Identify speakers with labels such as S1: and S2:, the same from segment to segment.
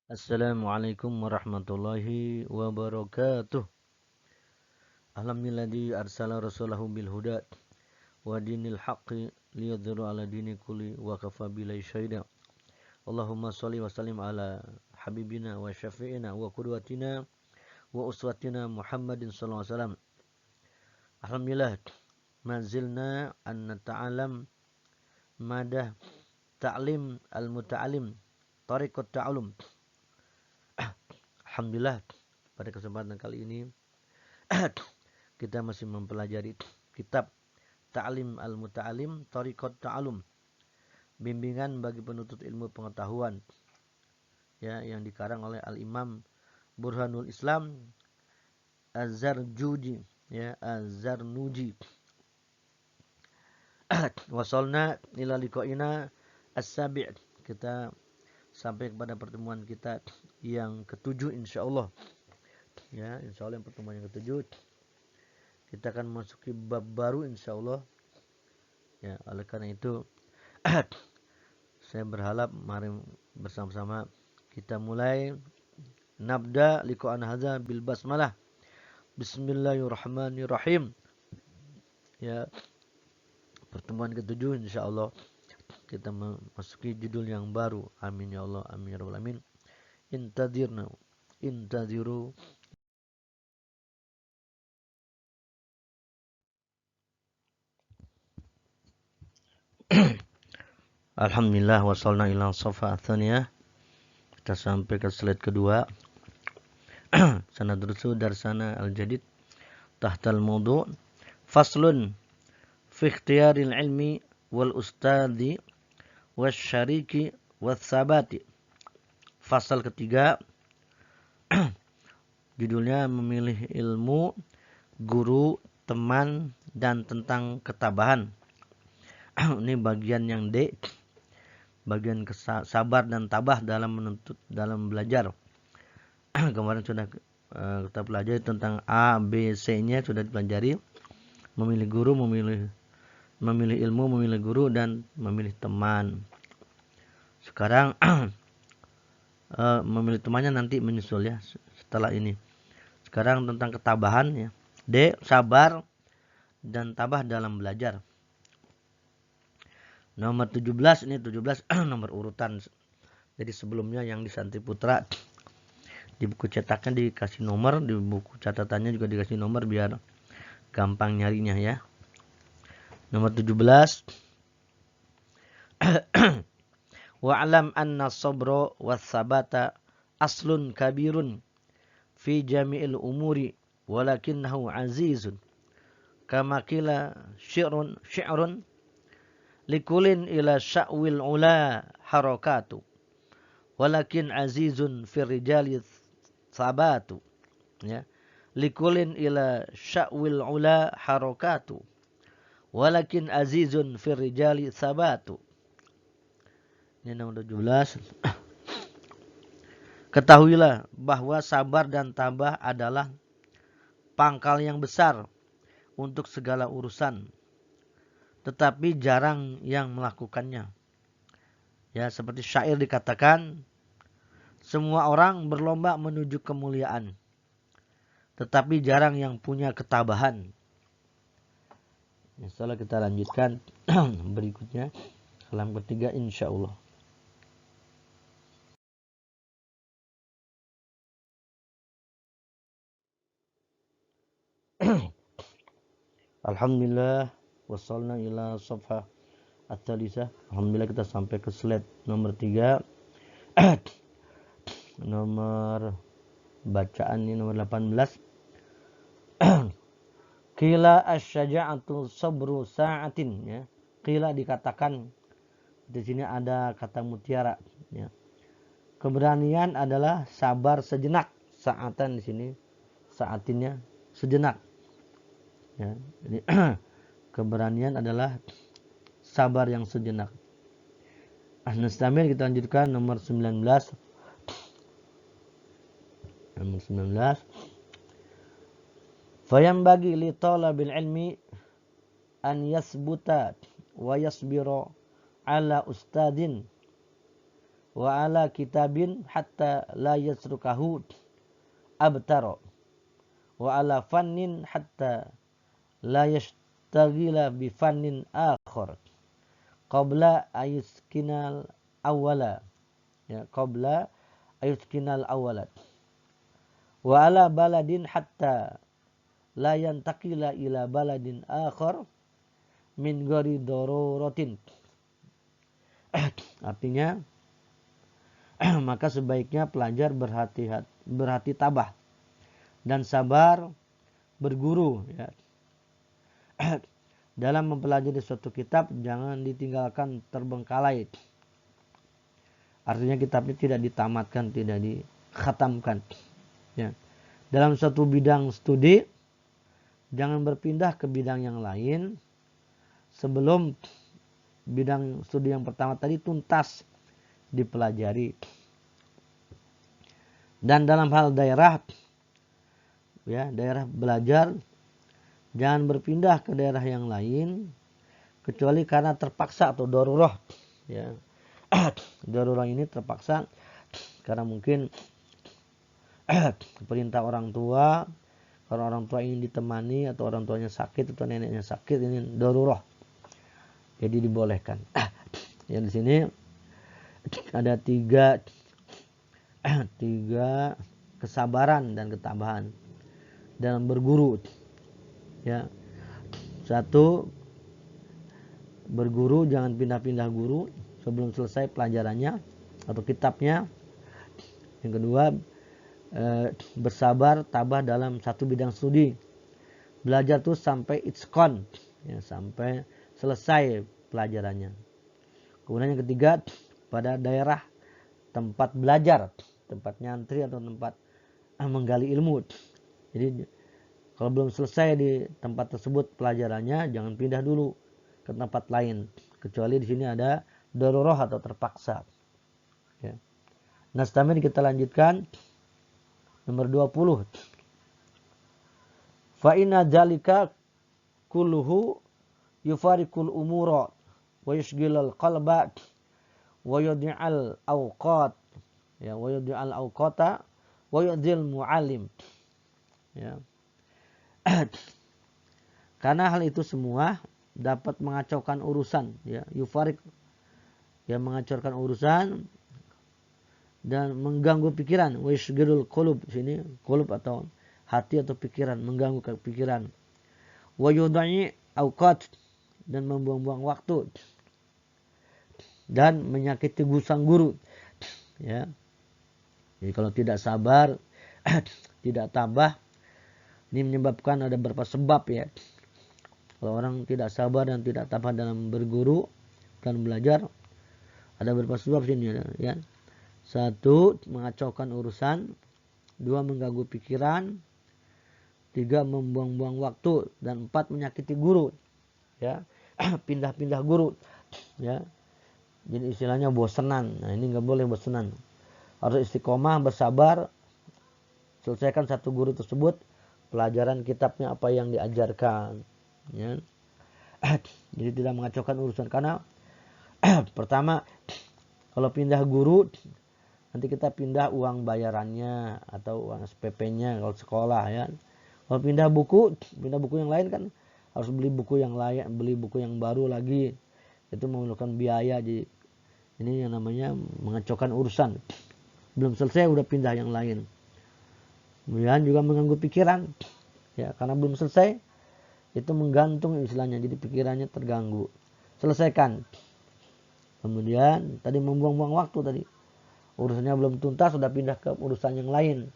S1: Assalamualaikum warahmatullahi wabarakatuh. Alhamdulilladzi arsala rasulahu bil huda wa dinil haqqi liyadhhiru ala dini kulli wa kafa billahi syahida. Allahumma shalli wa sallim ala habibina wa syafi'ina wa qudwatina wa uswatina Muhammadin sallallahu alaihi wasallam. Alhamdulillah ma zilna an nata'alam madah ta'lim al-muta'alim tariqat ta'allum. Alhamdulillah pada kesempatan kali ini kita masih mempelajari kitab Ta'lim al-Muta'alim Tariqat Ta'alum, bimbingan bagi penuntut ilmu pengetahuan, ya, yang dikarang oleh Al-Imam Burhanul Islam Az-Zarjuji, ya, Az-Zarnuji. Wasolna ila liqa'ina as-sabi'. Kita sampai kepada pertemuan kita yang ketujuh insyaallah. Ya, insyaallah yang pertemuan yang ketujuh kita akan memasuki bab baru insyaallah. Ya, oleh karena itu saya berharap mari bersama-sama kita mulai nabda liqa'an hadza bil basmalah. Bismillahirrahmanirrahim. Ya, pertemuan ketujuh insyaallah kita memasuki judul yang baru. Amin ya Allah, amin ya rabbal alamin. Intadziru. Alhamdulillah wasalna ila safa tsaniyah. Kita sampai ke slide kedua. Sanadrusu darsana al-jadid tahtal mawdu' faslun fi ikhtiyaril ilmi wal ustadi wasyariki watsabati. Fasal ketiga judulnya memilih ilmu, guru, teman, dan tentang ketabahan. Ini bagian yang D, bagian sabar dan tabah dalam belajar. Kemarin sudah kita pelajari tentang A, B, C-nya sudah dipelajari. Memilih guru, memilih ilmu, memilih guru, dan memilih teman. Sekarang memilih temannya nanti menyusul ya setelah ini. Sekarang tentang ketabahan ya. D, sabar dan tabah dalam belajar. Nomor 17, ini 17 nomor urutan. Jadi sebelumnya yang di Santri Putra di buku cetaknya dikasih nomor, di buku catatannya juga dikasih nomor biar gampang nyarinya ya. Nomor 17. Wa'lam anna sabra was-sabata aslun kabirun fi jami'il umuri walakinnahu azizun. Kama qila syi'run likulin ila sya'wil ula harakatu walakin azizun fir rijali sabatu, ya, likulin ila sya'wil ula harakatu walakin azizun fir rijali sabatu. Ini nomor 17. Ketahuilah bahwa sabar dan tabah adalah pangkal yang besar untuk segala urusan, tetapi jarang yang melakukannya. Ya, seperti syair dikatakan, semua orang berlomba menuju kemuliaan, tetapi jarang yang punya ketabahan. Setelah kita lanjutkan berikutnya, kalam ketiga insyaallah. Alhamdulillah wasalna ila safha at-talisah. Alhamdulillah kita sampai ke slide nomor 3. Nomor bacaan ini nomor 18. Qila asy-syaja'atu sabru sa'atin, ya. Qila dikatakan, di sini ada kata mutiara, ya. Keberanian adalah sabar sejenak. Sa'atan di sini sa'atinnya sejenak. Ya, jadi keberanian adalah sabar yang sejenak. Nastamir kita lanjutkan nomor 19. Nomor 19. Fayambagi li talabil ilmi an yasbuta wa yasbira ala ustadin wa ala kitabin hatta la yasrukahu abtaro wa ala fannin hatta la yashtagila bi fannin akhar qabla ayuskinal awwala ya qabla ayuskinal awwalat wa ala baladin hatta la yantakila ila baladin akhar min ghairi daruratin. Artinya maka sebaiknya pelajar berhati tabah dan sabar berguru ya. Dalam mempelajari suatu kitab jangan ditinggalkan terbengkalai. Artinya kitabnya tidak ditamatkan, tidak dikhatamkan ya. Dalam suatu bidang studi jangan berpindah ke bidang yang lain sebelum bidang studi yang pertama tadi tuntas dipelajari. Dan dalam hal daerah ya, daerah belajar jangan berpindah ke daerah yang lain kecuali karena terpaksa atau darurah ya. Darurah ini terpaksa karena mungkin perintah orang tua, kalau orang tua ingin ditemani atau orang tuanya sakit atau neneknya sakit, ini darurah. Jadi dibolehkan. Ya di sini ada tiga kesabaran dan ketabahan dalam berguru. Ya. Satu, berguru jangan pindah-pindah guru sebelum selesai pelajarannya atau kitabnya. Yang kedua, bersabar, tabah dalam satu bidang studi. Belajar tuh sampai itqan, ya, sampai selesai pelajarannya. Kemudian yang ketiga, pada daerah tempat belajar, tempat nyantri atau tempat menggali ilmu. Jadi kalau belum selesai di tempat tersebut pelajarannya, jangan pindah dulu ke tempat lain, kecuali di sini ada darurah atau terpaksa. Ya. Nah, setelah kita lanjutkan nomor 20. Fa inna dzalika kulluhu yufarikul umura wa yushghilul qalba wa yudhi'al awqat ya wa yudhi'al awqata wa yudhil muallim ya. Karena hal itu semua dapat mengacaukan urusan ya, yufarik ya, mengacaukan urusan dan mengganggu pikiran. Wa yushghilul qulub, sini qulub atau hati atau pikiran, mengganggu pikiran. Wa yudhi'i awqat, dan membuang-buang waktu dan menyakiti sang guru ya. Jadi kalau tidak sabar tidak tabah, ini menyebabkan ada beberapa sebab ya. Kalau orang tidak sabar dan tidak tabah dalam berguru dan belajar, ada beberapa sebab sini ya. Satu, mengacaukan urusan. Dua, mengganggu pikiran. Tiga, membuang-buang waktu. Dan empat, menyakiti guru ya. Pindah-pindah guru ya. Jadi istilahnya bosenan. Nah, ini nggak boleh bosenan, harus istiqomah, bersabar, selesaikan satu guru tersebut, pelajaran kitabnya apa yang diajarkan ya. Jadi tidak mengacaukan urusan, karena pertama kalau pindah guru nanti kita pindah uang bayarannya atau uang SPP-nya kalau sekolah ya. Kalau pindah buku yang lain kan harus beli buku yang lain, beli buku yang baru lagi, itu memerlukan biaya. Jadi ini yang namanya mengacaukan urusan, belum selesai udah pindah yang lain. Kemudian juga mengganggu pikiran ya, karena belum selesai itu menggantung istilahnya, jadi pikirannya terganggu, selesaikan. Kemudian tadi membuang-buang waktu, tadi urusannya belum tuntas sudah pindah ke urusan yang lain,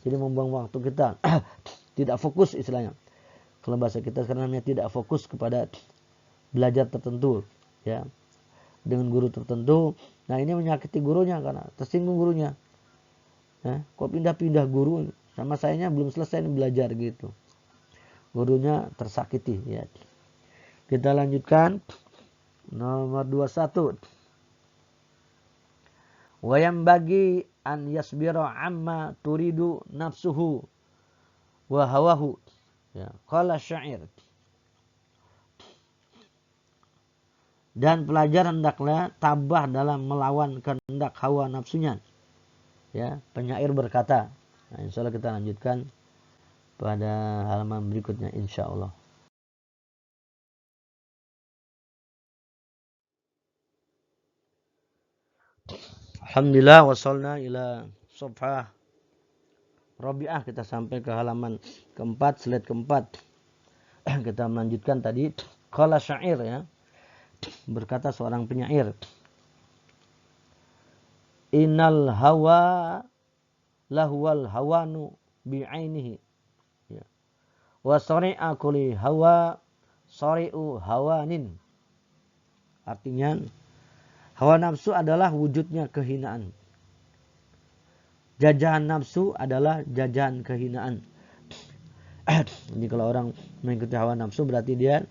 S1: jadi membuang waktu kita. Tidak fokus istilahnya, kalau bahasa kita sekarang namanya tidak fokus kepada belajar tertentu ya, dengan guru tertentu. Nah, ini menyakiti gurunya karena tersinggung gurunya ya, kok pindah-pindah guru, sama sayanya belum selesai belajar gitu, gurunya tersakiti ya. Kita lanjutkan nomor 21. Wayam bagi an yasbira amma turidu nafsuhu wa hawahu ya. Qala syair, Dan pelajar hendaklah tabah dalam melawan kehendak hawa nafsunya. Ya, penyair berkata. Nah, insya Allah kita lanjutkan pada halaman berikutnya insya Allah. Alhamdulillah wassalna ila safhah Rabi'ah, kita sampai ke halaman keempat, slide keempat. Kita melanjutkan tadi qala syair, ya. Berkata seorang penyair, innal hawa lahwal hawanu bi'ainihi, ya. Wa sari'a kulli hawa sari'u hawanin. Artinya hawa nafsu adalah wujudnya kehinaan. Jajahan nafsu adalah jajahan kehinaan. Jadi kalau orang mengikuti hawa nafsu berarti dia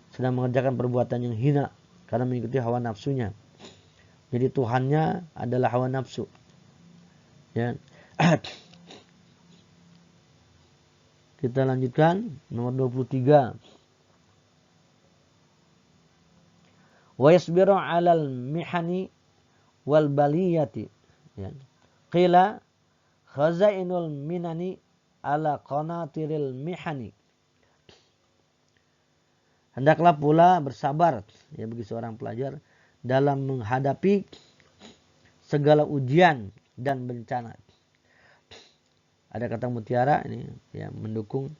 S1: sedang mengerjakan perbuatan yang hina karena mengikuti hawa nafsunya. Jadi Tuhannya adalah hawa nafsu. Ya. Kita lanjutkan nomor 23. Wa yasbiru 'alal mihani wal baliyati. Ya. Qila khazainul minani ala qanatiril mihani. Hendaklah pula bersabar, ya, bagi seorang pelajar dalam menghadapi segala ujian dan bencana. Ada kata mutiara ini, ya, mendukung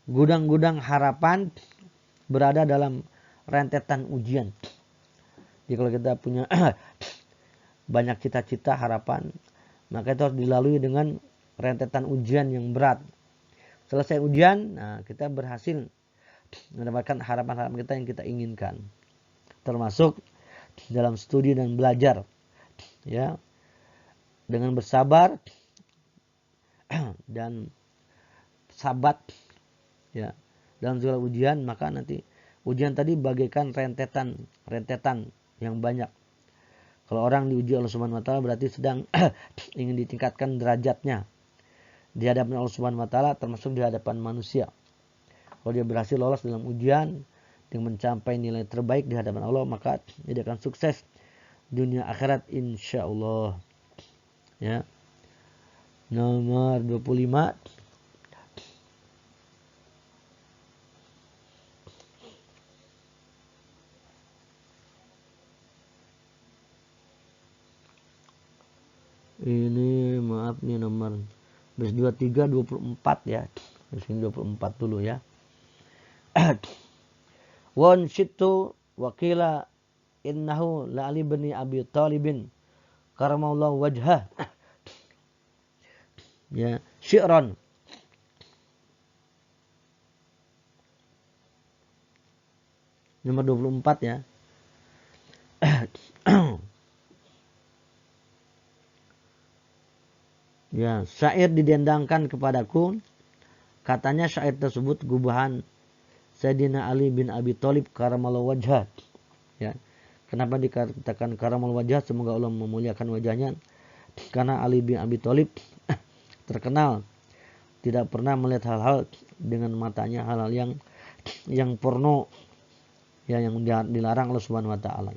S1: gudang-gudang harapan berada dalam rentetan ujian. Jadi kalau kita punya banyak cita-cita, harapan, maka itu harus dilalui dengan rentetan ujian yang berat. Selesai ujian, nah, kita berhasil mendapatkan harapan-harapan kita yang kita inginkan. Termasuk dalam studi dan belajar. Ya. Dengan bersabar dan sabat, ya, dalam segala ujian, maka nanti ujian tadi bagaikan rentetan yang banyak. Kalau orang diuji Allah Subhanahu wa taala berarti sedang ingin ditingkatkan derajatnya di hadapan Allah Subhanahu wa taala, termasuk di hadapan manusia. Kalau dia berhasil lolos dalam ujian dengan mencapai nilai terbaik di hadapan Allah, maka dia akan sukses dunia akhirat insyaallah. Ya. Nomor 25. Ini maaf nih nomor 23 24 ya. Di sini 24 dulu ya. Wan syitu wakila innahu la ali bin Abi Thalibin karamallahu wajhah. Ya, syi'ran. Nomor 24 ya. Ya, syair didendangkan kepadaku. Katanya syair tersebut gubahan Sayyidina Ali bin Abi Thalib karamallahu wajhah. Ya. Kenapa dikatakan karamallahu wajhah? Semoga Allah memuliakan wajahnya. Karena Ali bin Abi Thalib terkenal tidak pernah melihat hal-hal dengan matanya, hal-hal yang porno, ya, yang dilarang Allah Subhanahu wa taala.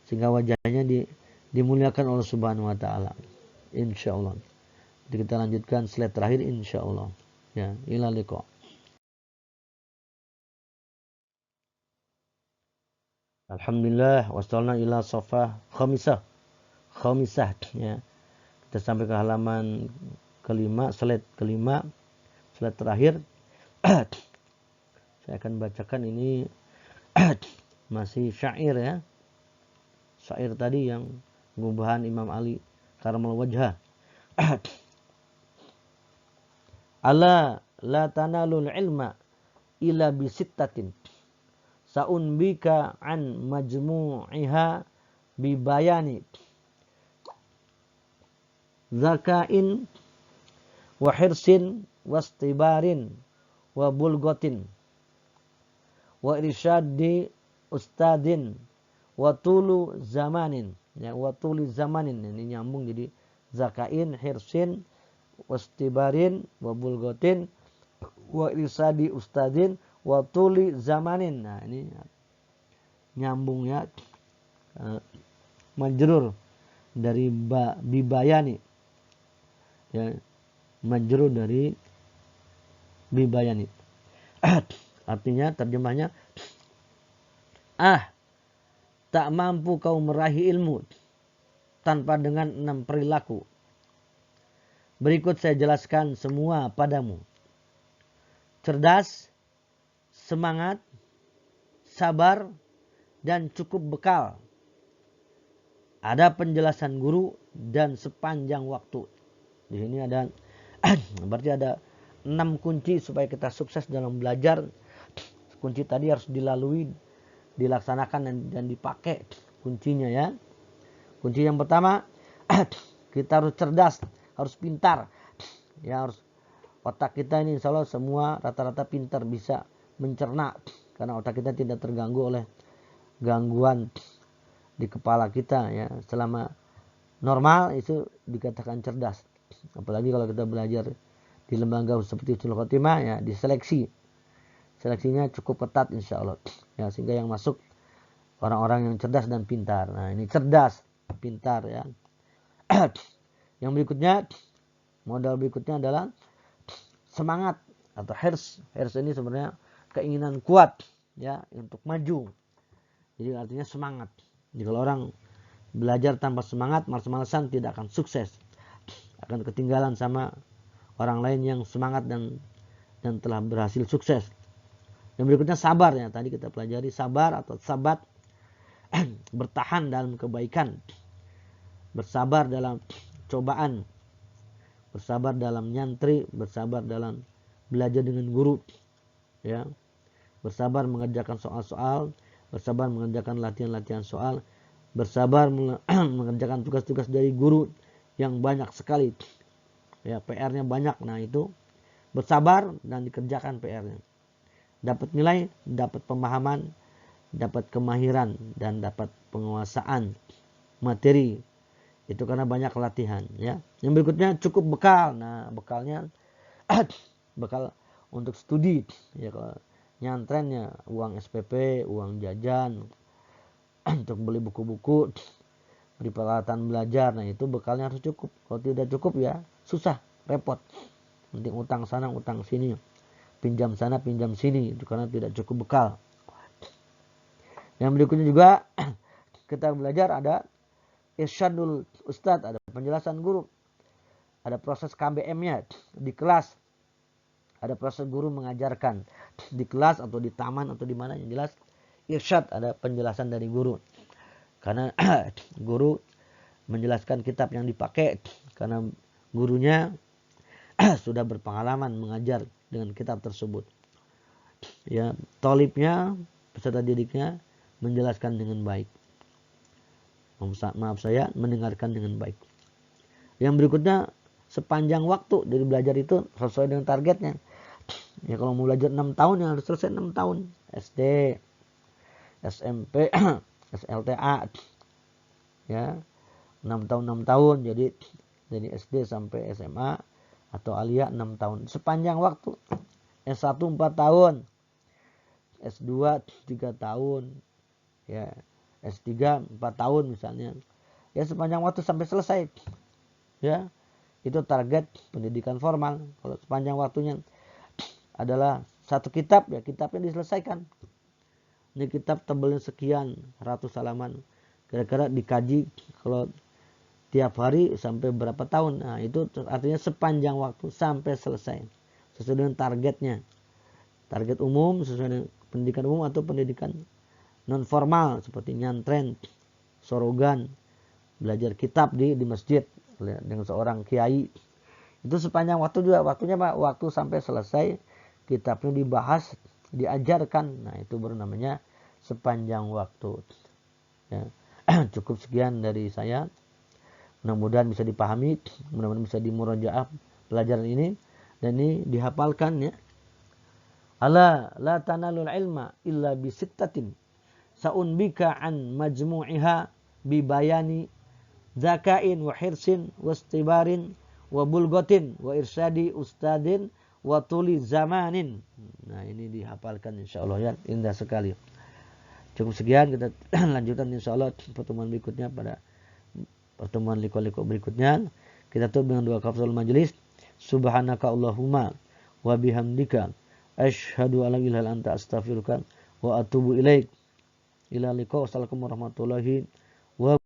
S1: Sehingga wajahnya dimuliakan Allah Subhanahu wa taala. Insyaallah. Jadi kita lanjutkan slide terakhir insyaallah. Ya, ila liqa. Alhamdulillah wassalna ila safah khamisah. Ya. Kita sampai ke halaman kelima, slide kelima, slide terakhir. Saya akan bacakan ini masih syair ya. Syair tadi yang gubahan Imam Ali karamallahu wajhah. Ala la tanalul ilma illa bisittatin sa'unbika an majmu'iha bibayani zakain wa hirsin wastibarin wa bulgotin wa irsyadi ustadin wa tulu zamanin, ya, wa tuli zamanin, ini nyambung jadi zakain, hirsin, wastibarin, wa bulgotin, wa irsadi ustadin, wa tuli zamanin. Nah, ini nyambungnya majrur dari bibayani, ya, majrur dari bibayani. Artinya terjemahnya, tak mampu kau meraih ilmu tanpa dengan 6 perilaku. Berikut saya jelaskan semua padamu. Cerdas, semangat, sabar, dan cukup bekal. Ada penjelasan guru dan sepanjang waktu. Di sini ada berarti ada 6 kunci supaya kita sukses dalam belajar. Kunci tadi harus dilalui, dilaksanakan dan dipakai kuncinya, ya. Kunci yang pertama, kita harus cerdas, harus pintar. Ya, harus otak kita ini insya Allah semua rata-rata pintar, bisa mencerna. Karena otak kita tidak terganggu oleh gangguan di kepala kita, ya. Selama normal itu dikatakan cerdas. Apalagi kalau kita belajar di lembaga seperti Husnul Khotimah, ya, diseleksi. Seleksinya cukup ketat insya Allah, ya, sehingga yang masuk orang-orang yang cerdas dan pintar. Nah, ini cerdas, pintar, ya. Yang berikutnya, modal berikutnya adalah semangat atau hirs. Hirs ini sebenarnya keinginan kuat, ya, untuk maju. Jadi artinya semangat. Jadi kalau orang belajar tanpa semangat, malas-malasan, tidak akan sukses. Akan ketinggalan sama orang lain yang semangat dan telah berhasil sukses. Yang berikutnya sabar, ya. Tadi kita pelajari sabar atau sabat, bertahan dalam kebaikan, bersabar dalam cobaan, bersabar dalam nyantri, bersabar dalam belajar dengan guru, ya, bersabar mengerjakan soal-soal, bersabar mengerjakan latihan-latihan soal, bersabar mengerjakan tugas-tugas dari guru yang banyak sekali, ya, PR-nya banyak. Nah, itu bersabar dan dikerjakan PR-nya. Dapat nilai, dapat pemahaman, dapat kemahiran, dan dapat penguasaan materi. Itu karena banyak latihan, ya. Yang berikutnya cukup bekal. Nah, bekalnya bekal untuk studi, ya. Kalau nyantrennya uang SPP, uang jajan, untuk beli buku-buku, beli peralatan belajar. Nah, itu bekalnya harus cukup. Kalau tidak cukup, ya susah, repot. Nanti utang sana, utang sini, pinjam sana, pinjam sini, itu karena tidak cukup bekal. Yang berikutnya juga kita belajar ada irsyadul ustadz, ada penjelasan guru, ada proses KBM-nya di kelas, ada proses guru mengajarkan di kelas atau di taman atau di mana, yang jelas irsyad, ada penjelasan dari guru. Karena guru menjelaskan kitab yang dipakai karena gurunya sudah berpengalaman mengajar dengan kitab tersebut. Ya, tolibnya, peserta didiknya menjelaskan dengan baik. Maaf saya, mendengarkan dengan baik. Yang berikutnya, sepanjang waktu dari belajar itu sesuai dengan targetnya. Ya, kalau mau belajar 6 tahun, ya harus selesai 6 tahun. SD, SMP, SLTA. Ya, 6 tahun. Jadi dari SD sampai SMA atau aliyah 6 tahun. Sepanjang waktu. S1 4 tahun. S2 3 tahun. Ya, S3 4 tahun misalnya. Ya, sepanjang waktu sampai selesai. Ya, itu target pendidikan formal. Kalau sepanjang waktunya adalah satu kitab, ya kitabnya diselesaikan. Ini kitab tebalnya sekian ratus halaman. Kira-kira dikaji kalau tiap hari sampai berapa tahun. Nah, itu artinya sepanjang waktu sampai selesai. Sesuai dengan targetnya. Target umum sesuai dengan pendidikan umum atau pendidikan non formal seperti nyantren, sorogan, belajar kitab di masjid dengan seorang kiai. Itu sepanjang waktu juga, waktunya Pak, waktu sampai selesai kitabnya dibahas, diajarkan. Nah, itu baru namanya sepanjang waktu. Ya. Cukup sekian dari saya. Mudah-mudahan bisa dipahami, mudah-mudahan bisa dimurajaah pelajaran ini dan ini dihafalkan, ya. Ala la tanalul ilma illa bisittatin sa'unbika an majmu'iha bibayani zakain wa hirsin wa istibarin wa bulgotin wa irsyadi ustadin wa tuli zamanin. Nah, ini dihafalkan insyaallah, ya, indah sekali. Cukup sekian, kita lanjutkan insyaallah pertemuan berikutnya pada pertemuan liko-liko berikutnya. Kita tutup dengan doa kafaratul majelis. Subhanaka Allahumma wa bihamdika asyhadu an la ilaha illa anta astaghfiruka wa atubu ilaik. Ila liqa. Wassalamualaikum warahmatullahi wabarakatuh.